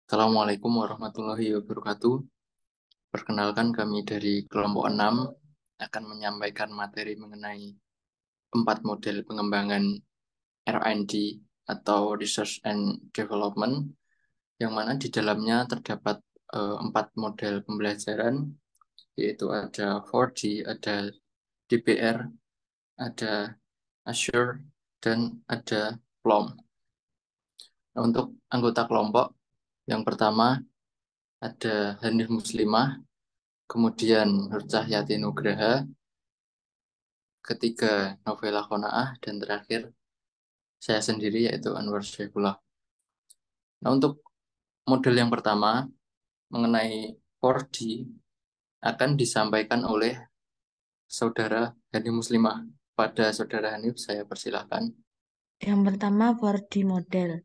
Assalamualaikum warahmatullahi wabarakatuh. Perkenalkan kami dari kelompok 6 akan menyampaikan materi mengenai 4 model pengembangan R&D atau Research and Development, yang mana di dalamnya terdapat 4 model pembelajaran, yaitu ada 4D, ada DBR, ada Azure, dan ada Plum. Nah, untuk anggota kelompok, yang pertama ada Hanif Muslimah, kemudian Nur Cahyati Nugraha, ketiga Novela Qanaah, dan terakhir saya sendiri yaitu Anwar Syaifullah. Nah, untuk model yang pertama mengenai 4D akan disampaikan oleh Saudara Hani Muslimah. Pada Saudara Hanif saya persilahkan. Yang pertama 4D model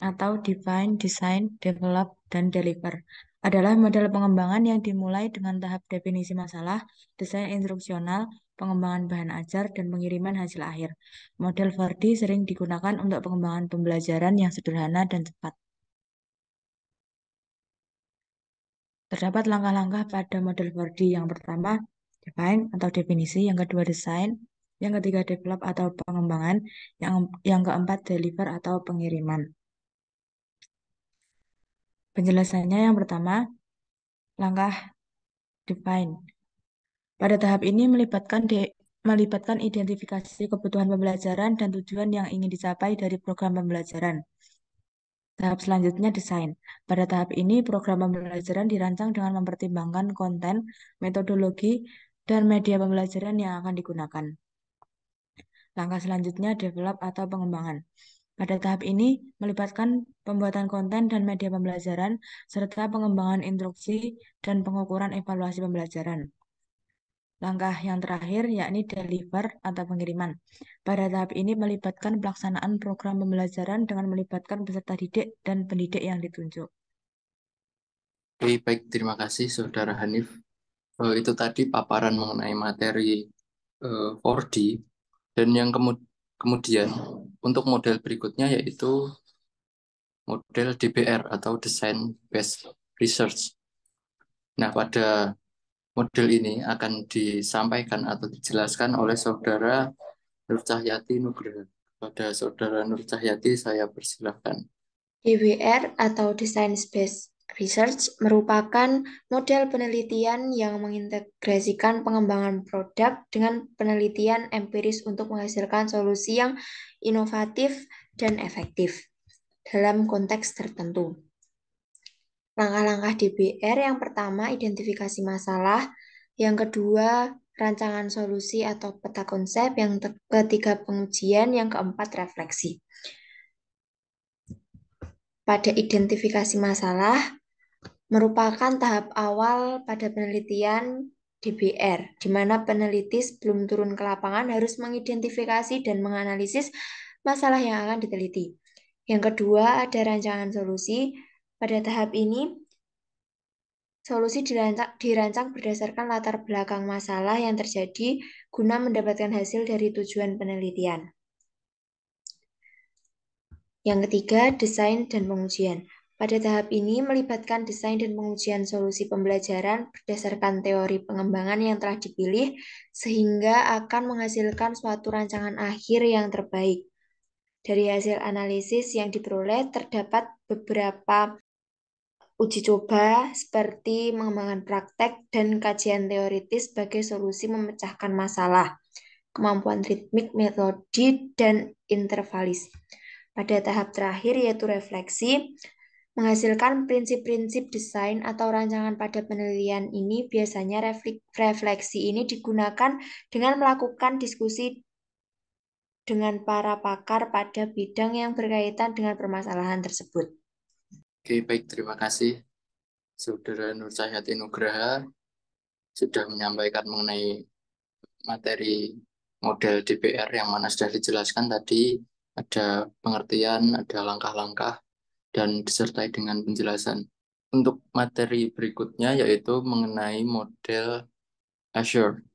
atau Define, Design, Develop, dan Deliver adalah model pengembangan yang dimulai dengan tahap definisi masalah, desain instruksional, pengembangan bahan ajar, dan pengiriman hasil akhir. Model 4D sering digunakan untuk pengembangan pembelajaran yang sederhana dan cepat. Terdapat langkah-langkah pada model 4D. Yang pertama, define atau definisi, yang kedua desain, yang ketiga develop atau pengembangan, yang keempat deliver atau pengiriman. Penjelasannya yang pertama, langkah define. Pada tahap ini melibatkan identifikasi kebutuhan pembelajaran dan tujuan yang ingin dicapai dari program pembelajaran. Tahap selanjutnya desain. Pada tahap ini program pembelajaran dirancang dengan mempertimbangkan konten, metodologi, dan media pembelajaran yang akan digunakan. Langkah selanjutnya develop atau pengembangan. Pada tahap ini melibatkan pembuatan konten dan media pembelajaran serta pengembangan instruksi dan pengukuran evaluasi pembelajaran. Langkah yang terakhir yakni deliver atau pengiriman. Pada tahap ini melibatkan pelaksanaan program pembelajaran dengan melibatkan peserta didik dan pendidik yang ditunjuk. Oke, baik, terima kasih Saudara Hanif. Itu tadi paparan mengenai materi 4D, dan yang kemudian untuk model berikutnya yaitu model DBR atau Design Based Research. Nah, pada model ini akan disampaikan atau dijelaskan oleh Saudara Nur Cahyati Nugraha. Pada Saudara Nur Cahyati saya persilahkan. DBR atau Design Based Research merupakan model penelitian yang mengintegrasikan pengembangan produk dengan penelitian empiris untuk menghasilkan solusi yang inovatif dan efektif dalam konteks tertentu. Langkah-langkah DBR yang pertama, identifikasi masalah, yang kedua, rancangan solusi atau peta konsep, yang ketiga, pengujian, yang keempat, refleksi. Pada identifikasi masalah, merupakan tahap awal pada penelitian DBR, di mana peneliti sebelum turun ke lapangan harus mengidentifikasi dan menganalisis masalah yang akan diteliti. Yang kedua, ada rancangan solusi. Pada tahap ini, solusi dirancang berdasarkan latar belakang masalah yang terjadi guna mendapatkan hasil dari tujuan penelitian. Yang ketiga, desain dan pengujian. Pada tahap ini melibatkan desain dan pengujian solusi pembelajaran berdasarkan teori pengembangan yang telah dipilih sehingga akan menghasilkan suatu rancangan akhir yang terbaik. Dari hasil analisis yang diperoleh terdapat beberapa uji coba seperti mengembangkan praktek dan kajian teoritis sebagai solusi memecahkan masalah, kemampuan ritmik, metodi, dan intervalis. Pada tahap terakhir yaitu refleksi, menghasilkan prinsip-prinsip desain atau rancangan pada penelitian ini. Biasanya refleksi ini digunakan dengan melakukan diskusi dengan para pakar pada bidang yang berkaitan dengan permasalahan tersebut. Oke, baik, terima kasih Saudara Nur Cahyati Nugraha sudah menyampaikan mengenai materi model DBR yang mana sudah dijelaskan tadi, ada pengertian, ada langkah-langkah, dan disertai dengan penjelasan. Untuk materi berikutnya yaitu mengenai model Azure,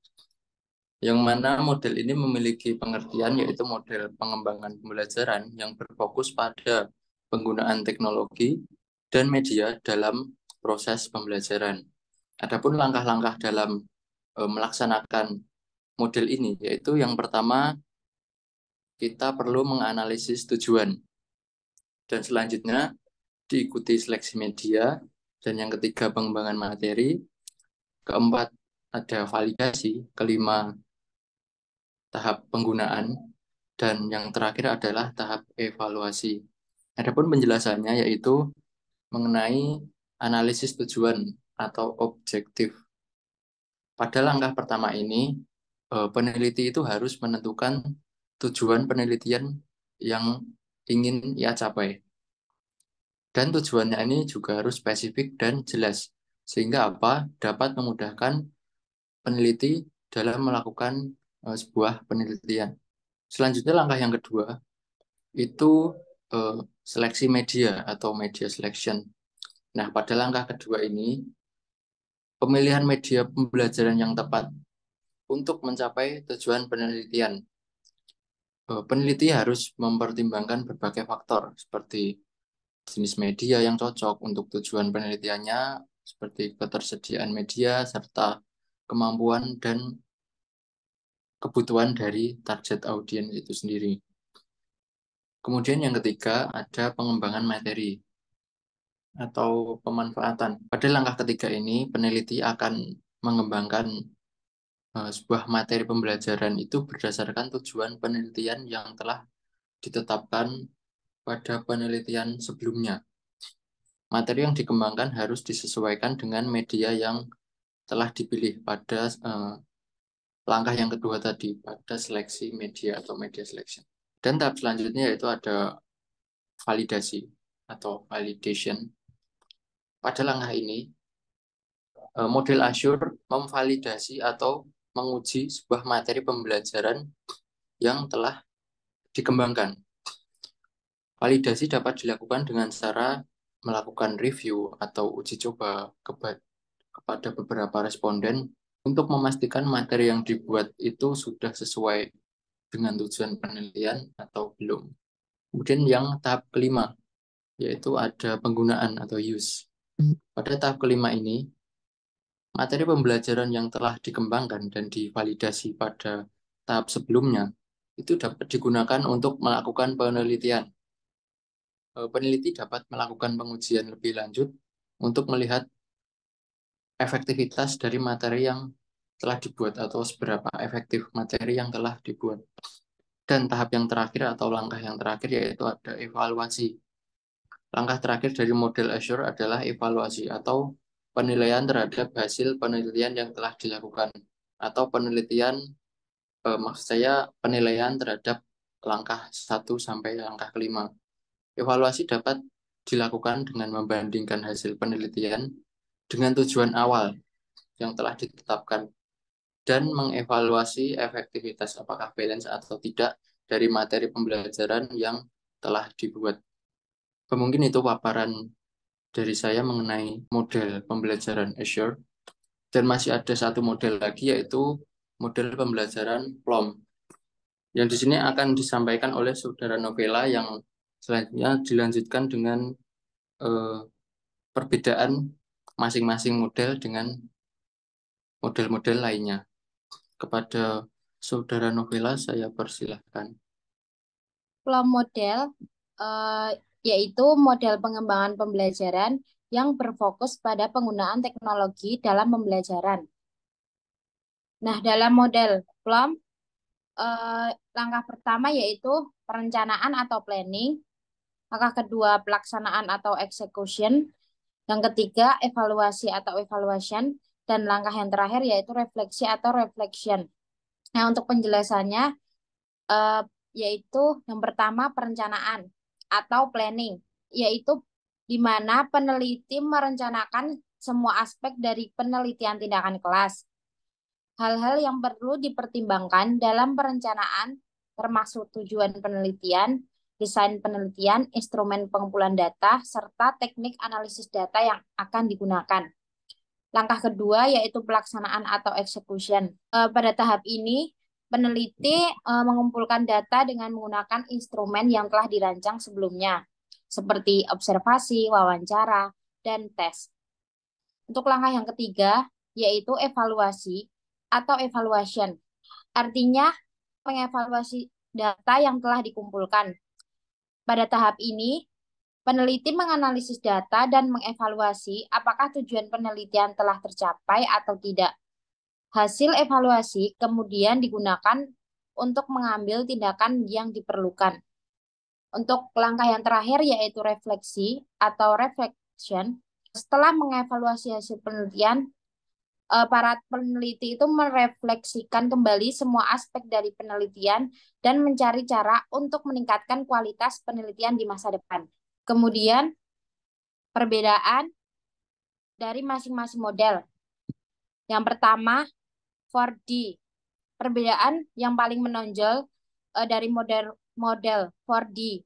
yang mana model ini memiliki pengertian yaitu model pengembangan pembelajaran yang berfokus pada penggunaan teknologi dan media dalam proses pembelajaran. Adapun langkah-langkah dalam melaksanakan model ini, yaitu yang pertama kita perlu menganalisis tujuan, dan selanjutnya diikuti seleksi media, dan yang ketiga pengembangan materi, keempat ada validasi, kelima tahap penggunaan, dan yang terakhir adalah tahap evaluasi. Adapun penjelasannya yaitu mengenai analisis tujuan atau objektif. Pada langkah pertama ini, peneliti itu harus menentukan tujuan penelitian yang ingin ia capai. Dan tujuannya ini juga harus spesifik dan jelas, sehingga apa dapat memudahkan peneliti dalam melakukan sebuah penelitian. Selanjutnya langkah yang kedua itu seleksi media atau media selection. Nah, pada langkah kedua ini, pemilihan media pembelajaran yang tepat untuk mencapai tujuan penelitian. Peneliti harus mempertimbangkan berbagai faktor seperti jenis media yang cocok untuk tujuan penelitiannya, seperti ketersediaan media, serta kemampuan dan kebutuhan dari target audiens itu sendiri. Kemudian yang ketiga ada pengembangan materi atau pemanfaatan. Pada langkah ketiga ini, peneliti akan mengembangkan sebuah materi pembelajaran itu berdasarkan tujuan penelitian yang telah ditetapkan pada penelitian sebelumnya. Materi yang dikembangkan harus disesuaikan dengan media yang telah dipilih pada langkah yang kedua tadi, pada seleksi media atau media selection. Dan tahap selanjutnya yaitu ada validasi atau validation. Pada langkah ini, model Azure memvalidasi atau menguji sebuah materi pembelajaran yang telah dikembangkan. Validasi dapat dilakukan dengan cara melakukan review atau uji coba kepada beberapa responden untuk memastikan materi yang dibuat itu sudah sesuai dengan tujuan penelitian atau belum. Kemudian yang tahap kelima, yaitu ada penggunaan atau use. Pada tahap kelima ini, materi pembelajaran yang telah dikembangkan dan divalidasi pada tahap sebelumnya itu dapat digunakan untuk melakukan penelitian. Peneliti dapat melakukan pengujian lebih lanjut untuk melihat efektivitas dari materi yang telah dibuat atau seberapa efektif materi yang telah dibuat. Dan tahap yang terakhir atau langkah yang terakhir yaitu ada evaluasi. Langkah terakhir dari model Azure adalah evaluasi atau penilaian terhadap hasil penelitian yang telah dilakukan atau penelitian maksud saya penilaian terhadap langkah 1 sampai langkah kelima. Evaluasi dapat dilakukan dengan membandingkan hasil penelitian dengan tujuan awal yang telah ditetapkan dan mengevaluasi efektivitas apakah balance atau tidak dari materi pembelajaran yang telah dibuat. Mungkin itu paparan dari saya mengenai model pembelajaran Azure. Dan masih ada satu model lagi yaitu model pembelajaran PLOM. Yang di sini akan disampaikan oleh Saudara Novela yang selanjutnya dilanjutkan dengan perbedaan masing-masing model dengan model-model lainnya. Kepada Saudara Novela saya persilahkan. PLOM model yaitu model pengembangan pembelajaran yang berfokus pada penggunaan teknologi dalam pembelajaran. Nah, dalam model PLOM, langkah pertama yaitu perencanaan atau planning, langkah kedua pelaksanaan atau execution, yang ketiga evaluasi atau evaluation, dan langkah yang terakhir yaitu refleksi atau reflection. Nah, untuk penjelasannya, yaitu yang pertama perencanaan atau planning, yaitu di mana peneliti merencanakan semua aspek dari penelitian tindakan kelas. Hal-hal yang perlu dipertimbangkan dalam perencanaan termasuk tujuan penelitian, desain penelitian, instrumen pengumpulan data, serta teknik analisis data yang akan digunakan. Langkah kedua yaitu pelaksanaan atau execution. Pada tahap ini, peneliti mengumpulkan data dengan menggunakan instrumen yang telah dirancang sebelumnya. seperti observasi, wawancara, dan tes. Untuk langkah yang ketiga, yaitu evaluasi atau evaluation. Artinya, mengevaluasi data yang telah dikumpulkan. Pada tahap ini, peneliti menganalisis data dan mengevaluasi apakah tujuan penelitian telah tercapai atau tidak. Hasil evaluasi kemudian digunakan untuk mengambil tindakan yang diperlukan. Untuk langkah yang terakhir yaitu refleksi atau reflection. Setelah mengevaluasi hasil penelitian, para peneliti itu merefleksikan kembali semua aspek dari penelitian dan mencari cara untuk meningkatkan kualitas penelitian di masa depan. Kemudian, perbedaan dari masing-masing model. Yang pertama, 4D. Perbedaan yang paling menonjol dari model 4D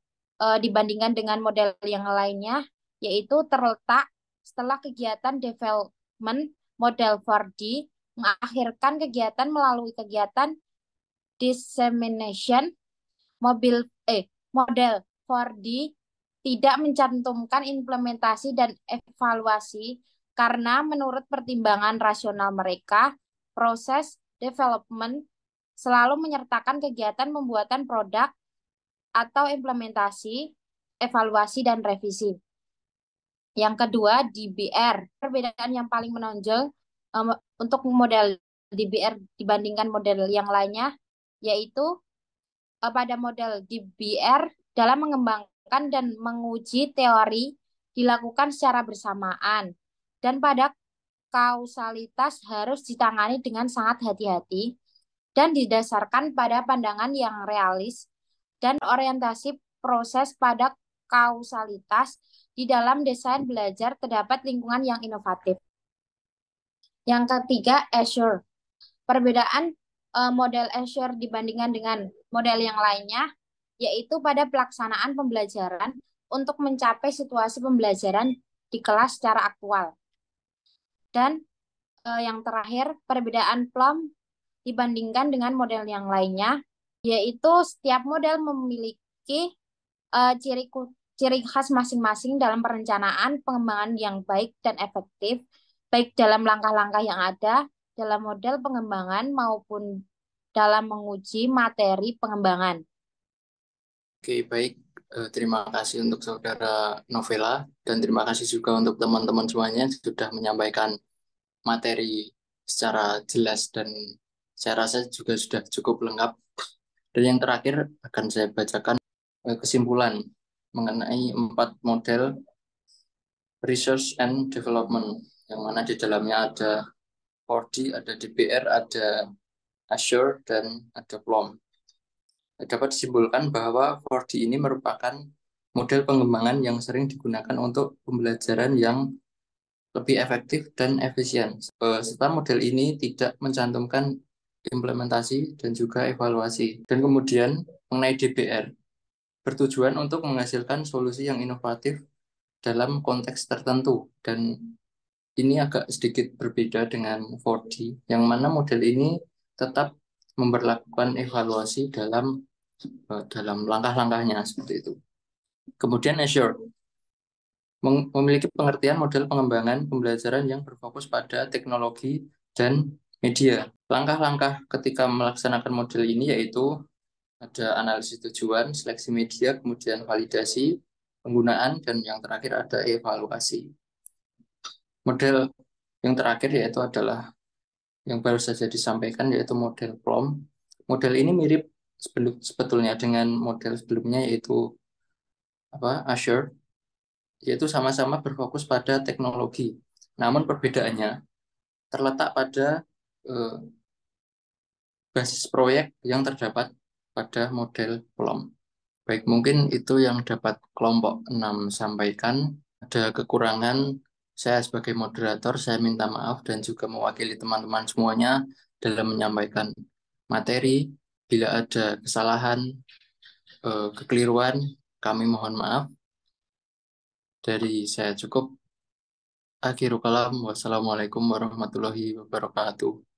dibandingkan dengan model yang lainnya, yaitu terletak setelah kegiatan development model 4D mengakhirkan kegiatan melalui kegiatan dissemination. Model 4D tidak mencantumkan implementasi dan evaluasi karena menurut pertimbangan rasional mereka, proses development selalu menyertakan kegiatan pembuatan produk atau implementasi, evaluasi, dan revisi. Yang kedua, DBR. Perbedaan yang paling menonjol untuk model DBR dibandingkan model yang lainnya, yaitu pada model DBR dalam mengembangkan dan menguji teori dilakukan secara bersamaan. Dan pada kausalitas harus ditangani dengan sangat hati-hati dan didasarkan pada pandangan yang realis dan orientasi proses pada kausalitas di dalam desain belajar terdapat lingkungan yang inovatif. Yang ketiga, Azure. Perbedaan model Azure dibandingkan dengan model yang lainnya, yaitu pada pelaksanaan pembelajaran untuk mencapai situasi pembelajaran di kelas secara aktual. Dan yang terakhir, perbedaan Plum dibandingkan dengan model yang lainnya, yaitu setiap model memiliki ciri khas masing-masing dalam perencanaan pengembangan yang baik dan efektif, baik dalam langkah-langkah yang ada, dalam model pengembangan maupun dalam menguji materi pengembangan. Oke, baik. Terima kasih untuk Saudara Novela dan terima kasih juga untuk teman-teman semuanya yang sudah menyampaikan materi secara jelas dan saya rasa juga sudah cukup lengkap. Dan yang terakhir akan saya bacakan kesimpulan mengenai 4 model research and development yang mana di dalamnya ada 4D, ada DBR, ada Azure, dan ada Plum. Dapat disimpulkan bahwa 4D ini merupakan model pengembangan yang sering digunakan untuk pembelajaran yang lebih efektif dan efisien. Serta model ini tidak mencantumkan implementasi dan juga evaluasi. Dan kemudian mengenai DBR, bertujuan untuk menghasilkan solusi yang inovatif dalam konteks tertentu. Dan ini agak sedikit berbeda dengan 4D, yang mana model ini tetap memperlakukan evaluasi dalam langkah-langkahnya seperti itu. Kemudian Azure memiliki pengertian model pengembangan pembelajaran yang berfokus pada teknologi dan media. Langkah-langkah ketika melaksanakan model ini yaitu ada analisis tujuan, seleksi media, kemudian validasi, penggunaan, dan yang terakhir ada evaluasi. Model yang terakhir yaitu adalah yang baru saja disampaikan yaitu model Plum. Model ini mirip sebetulnya dengan model sebelumnya yaitu Azure, yaitu sama-sama berfokus pada teknologi. Namun perbedaannya terletak pada basis proyek yang terdapat pada model Plum. Baik, mungkin itu yang dapat kelompok 6 sampaikan. Ada kekurangan, saya sebagai moderator, saya minta maaf dan juga mewakili teman-teman semuanya dalam menyampaikan materi. Bila ada kesalahan, kekeliruan, kami mohon maaf. Dari saya cukup. Akhirul kalam, wassalamualaikum warahmatullahi wabarakatuh.